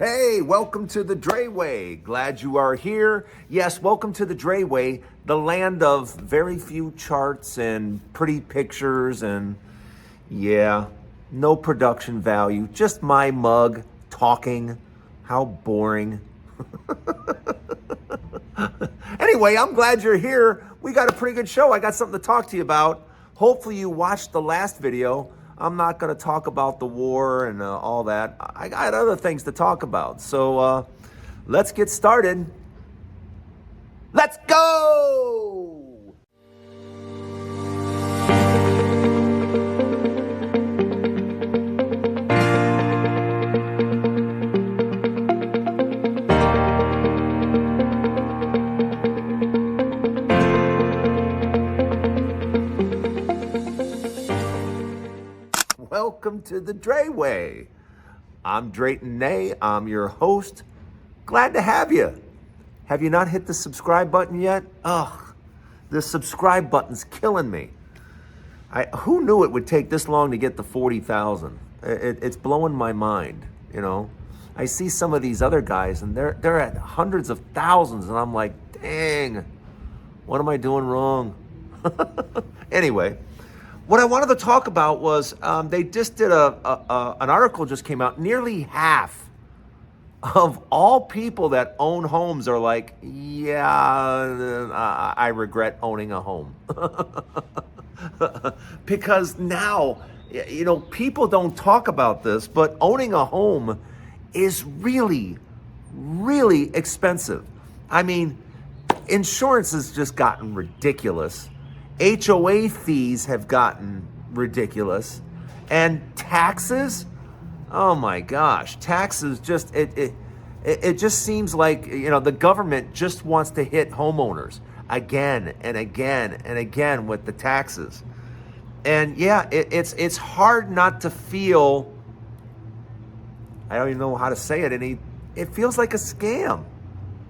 Hey, welcome to the Dray Way. Glad you are here. Yes, welcome to the Dray Way, the land of very few charts and pretty pictures and, yeah, no production value. Just my mug talking. How boring. Anyway, I'm glad you're here. We got a pretty good show. I got something to talk to you about. Hopefully you watched the last video. I'm not going to talk about the war and all that. I got other things to talk about. So let's get started. Let's go! Welcome to the Dray Way. I'm Drayton Nay. I'm your host. Glad to have you. Have you not hit the subscribe button yet? Ugh, the subscribe button's killing me. Who knew it would take this long to get to 40,000? It's blowing my mind, you know. I see some of these other guys and they're at hundreds of thousands and I'm like, dang, what am I doing wrong? Anyway, what I wanted to talk about was they just did an article just came out. Nearly half of all people that own homes are like, yeah, I regret owning a home. Because now, you know, people don't talk about this, but owning a home is really, really expensive. I mean, insurance has just gotten ridiculous. HOA fees have gotten ridiculous, and taxes, oh my gosh, taxes just, it just seems like, you know, the government just wants to hit homeowners again and again and again with the taxes. And yeah, it's hard not to feel, I don't even know how to say it, it feels like a scam.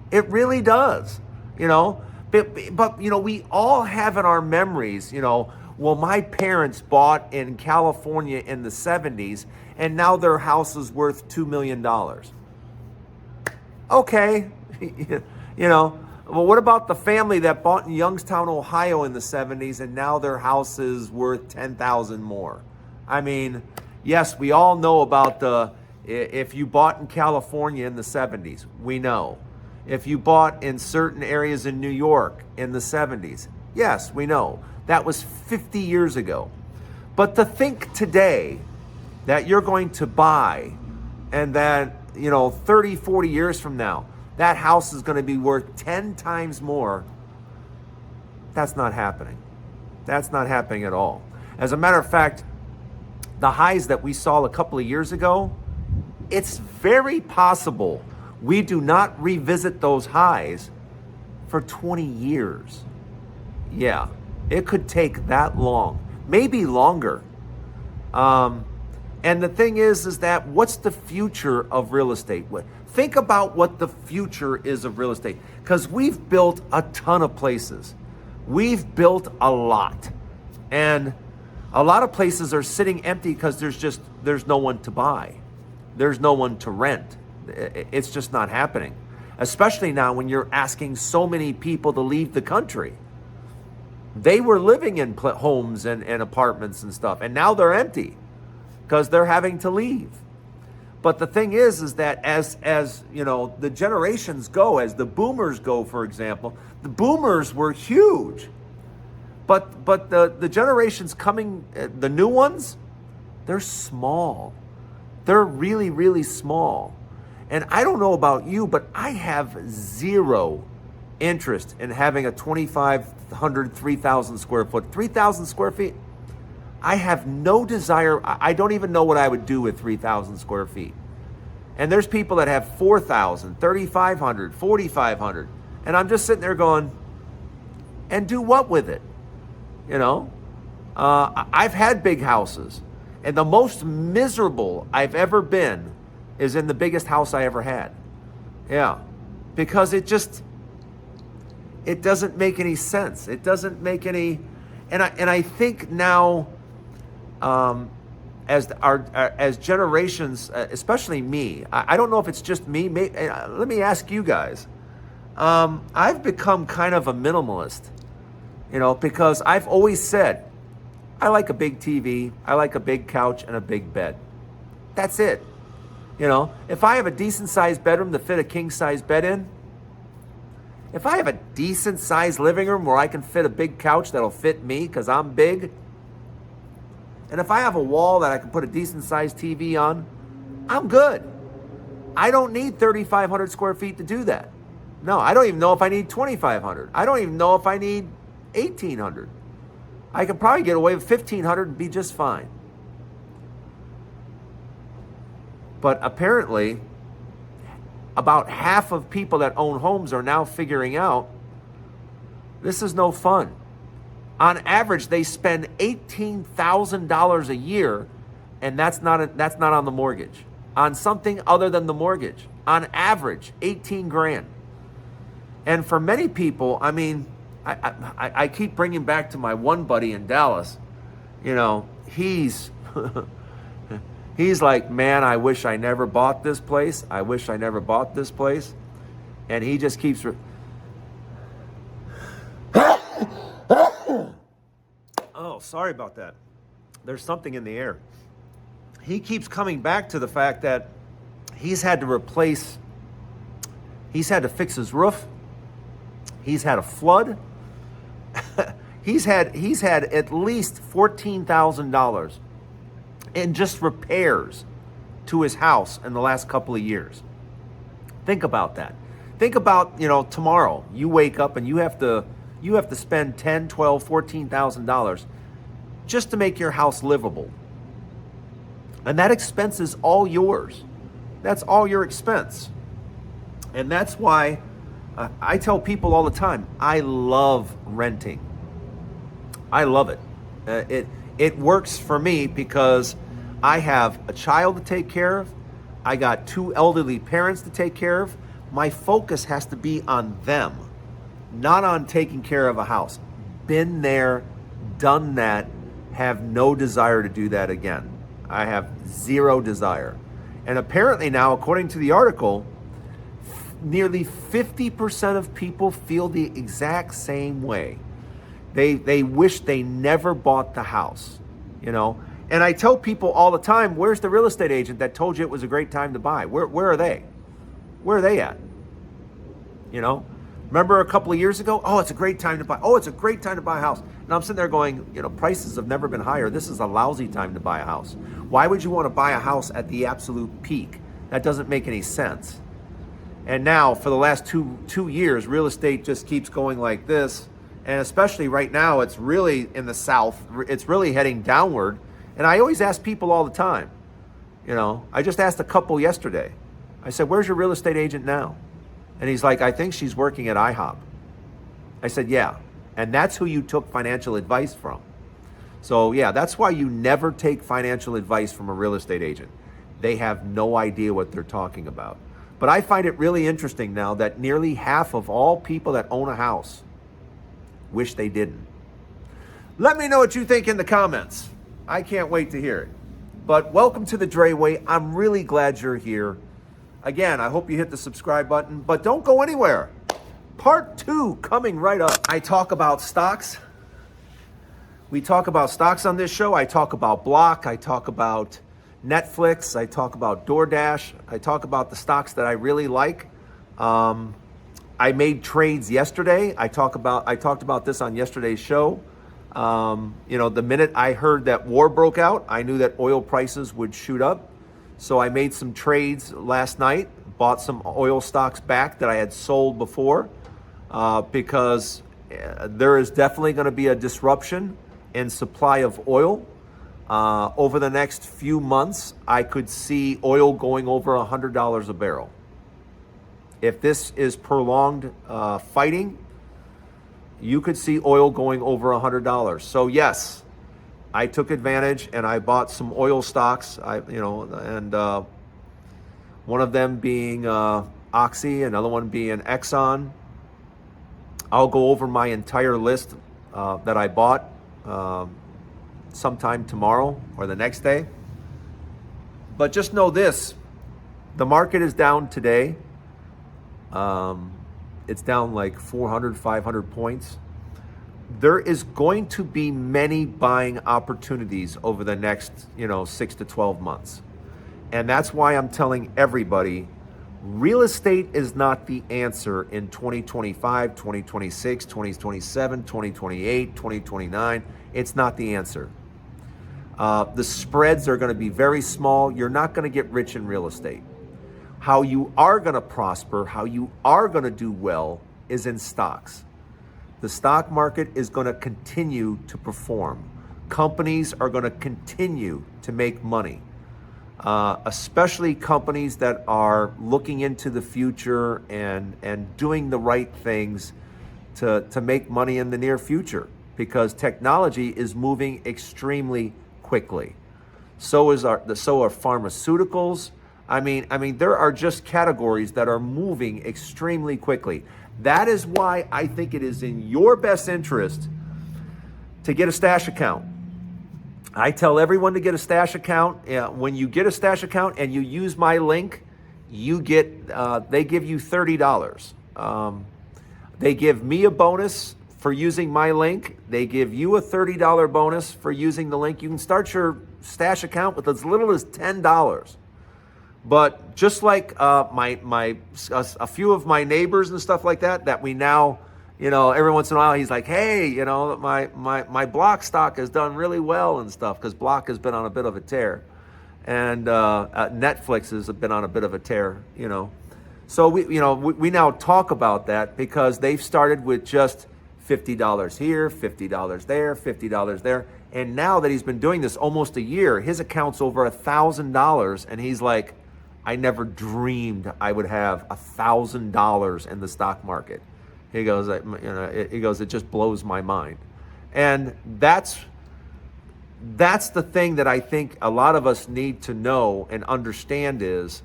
It really does, you know. But, you know, we all have in our memories, you know, well, my parents bought in California in the 70s, and now their house is worth $2 million. Okay, you know, well, what about the family that bought in Youngstown, Ohio in the 70s, and now their house is worth 10,000 more? I mean, yes, we all know about if you bought in California in the 70s, we know. If you bought in certain areas in New York in the 70s, yes, we know. That was 50 years ago. But to think today that you're going to buy and that, you know, 30, 40 years from now, that house is going to be worth 10 times more, that's not happening. That's not happening at all. As a matter of fact, the highs that we saw a couple of years ago, it's very possible we do not revisit those highs for 20 years. Yeah, it could take that long, maybe longer. And the thing is that what's the future of real estate? Think about what the future is of real estate, because we've built a ton of places. We've built a lot. And a lot of places are sitting empty because there's no one to buy. There's no one to rent. It's just not happening, especially now when you're asking so many people to leave the country. They were living in homes and apartments and stuff, and now they're empty because they're having to leave. But the thing is that as you know, the generations go, as the boomers go, for example, the boomers were huge, but the generations coming, the new ones, they're small. They're really, really small. And I don't know about you, but I have zero interest in having a 2,500, 3,000 square foot, 3,000 square feet. I have no desire. I don't even know what I would do with 3,000 square feet. And there's people that have 4,000, 3,500, 4,500. And I'm just sitting there going, and do what with it? You know, I've had big houses, and the most miserable I've ever been is in the biggest house I ever had. Yeah, because it doesn't make any sense. It doesn't make any, and I think now as generations, especially me, I don't know if it's just me. Let me ask you guys. I've become kind of a minimalist, because I've always said I like a big TV, I like a big couch and a big bed. That's it. If I have a decent sized bedroom to fit a king size bed in, if I have a decent sized living room where I can fit a big couch that'll fit me because I'm big, and if I have a wall that I can put a decent sized TV on, I'm good. I don't need 3,500 square feet to do that. No, I don't even know if I need 2,500. I don't even know if I need 1,800. I could probably get away with 1,500 and be just fine. But apparently, about half of people that own homes are now figuring out this is no fun. On average, they spend $18,000 a year, and that's not on the mortgage. On something other than the mortgage. On average, 18 grand. And for many people, I mean, I keep bringing back to my one buddy in Dallas. He's he's like, man, I wish I never bought this place. I wish I never bought this place. And he just keeps oh, sorry about that. There's something in the air. He keeps coming back to the fact that he's had to fix his roof. He's had a flood. he's had at least $14,000 in just repairs to his house in the last couple of years. Think about that. Think about, tomorrow you wake up and you have to spend $10, $12, $14,000 just to make your house livable. And that expense is all yours. That's all your expense. And that's why I tell people all the time, I love renting. I love it. It works for me because I have a child to take care of. I got 2 elderly parents to take care of. My focus has to be on them, not on taking care of a house. Been there, done that, have no desire to do that again. I have zero desire. And apparently now, according to the article, nearly 50% of people feel the exact same way. They wish they never bought the house, And I tell people all the time, where's the real estate agent that told you it was a great time to buy? Where are they? Where are they at? Remember a couple of years ago? Oh, it's a great time to buy. Oh, it's a great time to buy a house. And I'm sitting there going, prices have never been higher. This is a lousy time to buy a house. Why would you want to buy a house at the absolute peak? That doesn't make any sense. And now, for the last two years, real estate just keeps going like this. And especially right now, it's really in the South. It's really heading downward. And I always ask people all the time. I just asked a couple yesterday. I said, where's your real estate agent now? And he's like, I think she's working at IHOP. I said, yeah. And that's who you took financial advice from. So yeah, that's why you never take financial advice from a real estate agent. They have no idea what they're talking about. But I find it really interesting now that nearly half of all people that own a house wish they didn't. Let me know what you think in the comments. I can't wait to hear it. But welcome to the Dray Way. I'm really glad you're here. Again, I hope you hit the subscribe button, but don't go anywhere. Part 2 coming right up. I talk about stocks. We talk about stocks on this show. I talk about Block. I talk about Netflix. I talk about DoorDash. I talk about the stocks that I really like. I made trades yesterday. I talked about this on yesterday's show. The minute I heard that war broke out, I knew that oil prices would shoot up. So I made some trades last night, bought some oil stocks back that I had sold before, because there is definitely going to be a disruption in supply of oil. Over the next few months, I could see oil going over $100 a barrel. If this is prolonged fighting, you could see oil going over $100. So yes, I took advantage and I bought some oil stocks. One of them being Oxy, another one being Exxon. I'll go over my entire list that I bought sometime tomorrow or the next day. But just know this, the market is down today. It's down like 400, 500 points. There is going to be many buying opportunities over the next, 6 to 12 months. And that's why I'm telling everybody, real estate is not the answer in 2025, 2026, 2027, 2028, 2029. It's not the answer. The spreads are going to be very small. You're not going to get rich in real estate. How you are going to prosper, how you are going to do well is in stocks. The stock market is going to continue to perform. Companies are going to continue to make money. Especially companies that are looking into the future and doing the right things to make money in the near future, because technology is moving extremely quickly. So are pharmaceuticals. I mean, there are just categories that are moving extremely quickly. That is why I think it is in your best interest to get a stash account. I tell everyone to get a stash account. When you get a stash account and you use my link, they give you $30. They give me a bonus for using my link. They give you a $30 bonus for using the link. You can start your stash account with as little as $10. But just like a few of my neighbors and stuff like that we now, every once in a while he's like, hey, my block stock has done really well and stuff, because block has been on a bit of a tear, and Netflix has been on a bit of a tear, So we now talk about that because they've started with just $50 here, $50 there, $50 there, and now that he's been doing this almost a year, his account's over $1,000, and he's like, I never dreamed I would have $1,000 in the stock market. He goes, it just blows my mind. And that's the thing that I think a lot of us need to know and understand is,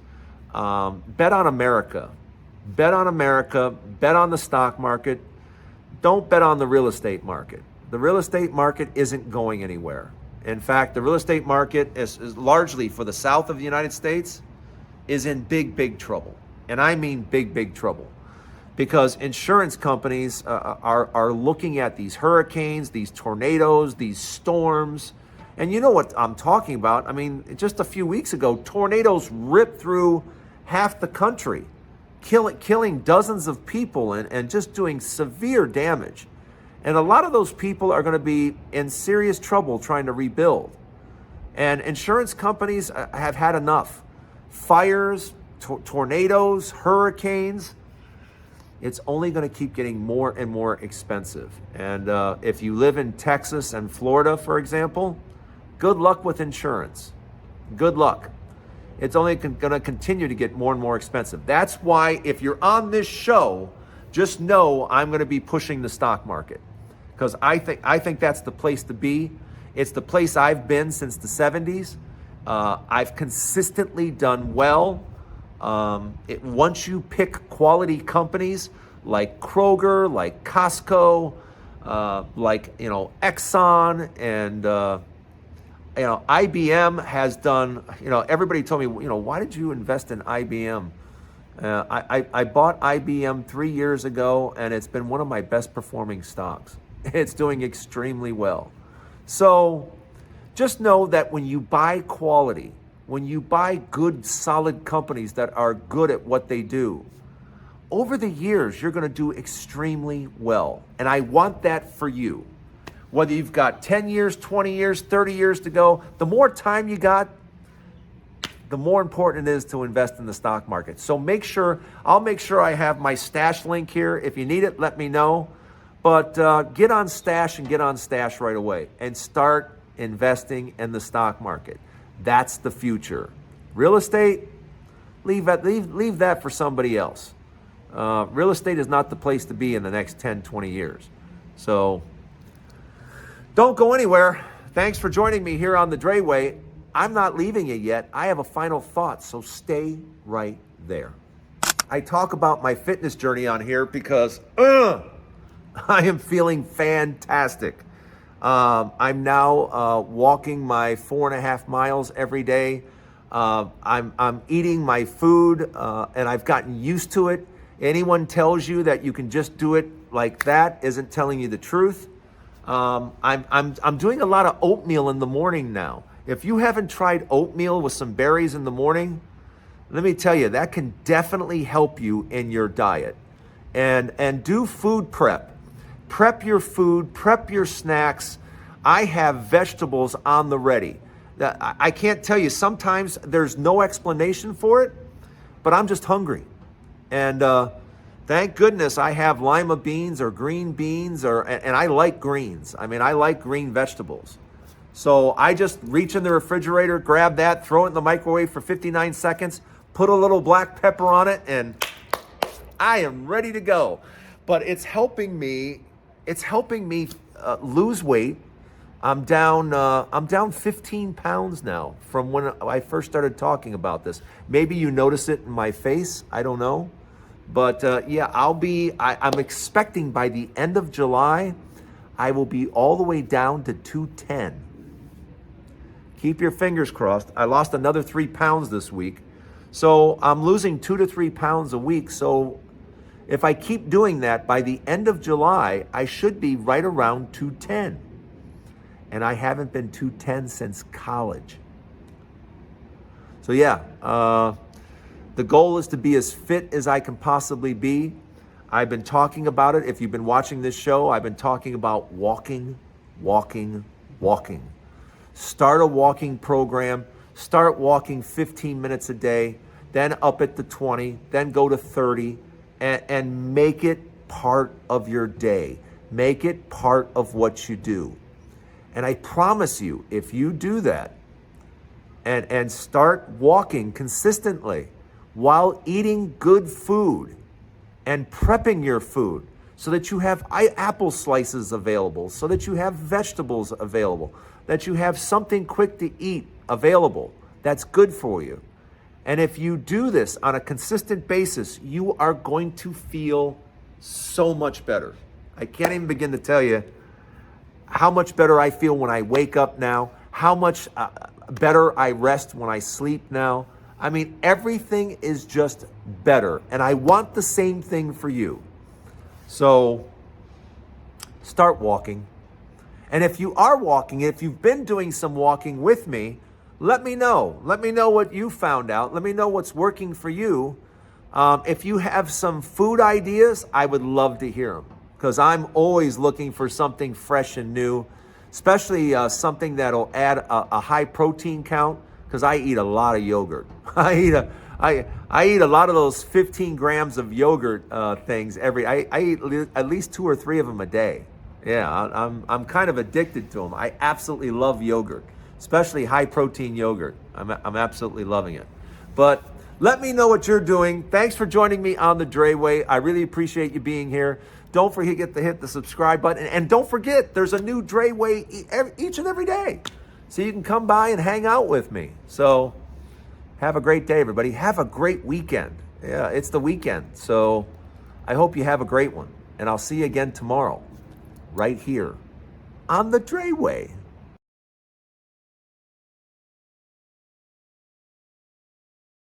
bet on America. Bet on America, bet on the stock market. Don't bet on the real estate market. The real estate market isn't going anywhere. In fact, the real estate market is largely for the south of the United States is in big, big trouble. And I mean big, big trouble. Because insurance companies are looking at these hurricanes, these tornadoes, these storms. And you know what I'm talking about. I mean, just a few weeks ago, tornadoes ripped through half the country, killing dozens of people and just doing severe damage. And a lot of those people are going to be in serious trouble trying to rebuild. And insurance companies have had enough. Fires, tornadoes, hurricanes, it's only going to keep getting more and more expensive. And if you live in Texas and Florida, for example, good luck with insurance. Good luck. It's only going to continue to get more and more expensive. That's why if you're on this show, just know I'm going to be pushing the stock market, because I think that's the place to be. It's the place I've been since the 70s. I've consistently done well. Once you pick quality companies like Kroger, like Costco, like Exxon, and IBM has done. Everybody told me, why did you invest in IBM? I bought IBM 3 years ago, and it's been one of my best performing stocks. It's doing extremely well. So just know that when you buy quality, when you buy good, solid companies that are good at what they do, over the years, you're going to do extremely well. And I want that for you. Whether you've got 10 years, 20 years, 30 years to go, the more time you got, the more important it is to invest in the stock market. So I'll make sure I have my stash link here. If you need it, let me know. But get on stash and get on stash right away and start investing in the stock market. That's the future. Real estate, leave that for somebody else. Real estate is not the place to be in the next 10, 20 years. So don't go anywhere. Thanks for joining me here on the Dray Way. I'm not leaving you yet. I have a final thought, so stay right there. I talk about my fitness journey on here because I am feeling fantastic. I'm now walking my 4.5 miles every day. I'm eating my food, and I've gotten used to it. Anyone tells you that you can just do it like that isn't telling you the truth. I'm doing a lot of oatmeal in the morning now. If you haven't tried oatmeal with some berries in the morning, let me tell you, that can definitely help you in your diet. And do food prep. Prep your food, prep your snacks. I have vegetables on the ready. I can't tell you, sometimes there's no explanation for it, but I'm just hungry. And thank goodness I have lima beans or green beans, and I like greens. I mean, I like green vegetables. So I just reach in the refrigerator, grab that, throw it in the microwave for 59 seconds, put a little black pepper on it, and I am ready to go. But it's helping me lose weight. I'm down 15 pounds now from when I first started talking about this. Maybe you notice it in my face. I don't know. But yeah, I'm expecting by the end of July, I will be all the way down to 210. Keep your fingers crossed. I lost another 3 pounds this week. So I'm losing 2 to 3 pounds a week. So if I keep doing that, by the end of July, I should be right around 210. And I haven't been 210 since college. So yeah, the goal is to be as fit as I can possibly be. I've been talking about it. If you've been watching this show, I've been talking about walking. Start a walking program. Start walking 15 minutes a day, then up it to 20, then go to 30, and make it part of your day. Make it part of what you do. And I promise you, if you do that and start walking consistently while eating good food and prepping your food so that you have apple slices available, so that you have vegetables available, that you have something quick to eat available that's good for you. And if you do this on a consistent basis, you are going to feel so much better. I can't even begin to tell you how much better I feel when I wake up now, how much better I rest when I sleep now. I mean, everything is just better. And I want the same thing for you. So start walking. And if you are walking, if you've been doing some walking with me, let me know. Let me know what you found out. Let me know what's working for you. If you have some food ideas, I would love to hear them, because I'm always looking for something fresh and new, especially something that'll add a high protein count, because I eat a lot of yogurt. I eat a lot of those 15 grams of yogurt things I eat at least 2 or 3 of them a day. Yeah, I'm kind of addicted to them. I absolutely love yogurt, especially high protein yogurt. I'm absolutely loving it. But let me know what you're doing. Thanks for joining me on the Dray Way. I really appreciate you being here. Don't forget to hit the subscribe button. And don't forget, there's a new Dray Way each and every day. So you can come by and hang out with me. So have a great day, everybody. Have a great weekend. Yeah, it's the weekend. So I hope you have a great one. And I'll see you again tomorrow, right here on the Dray Way.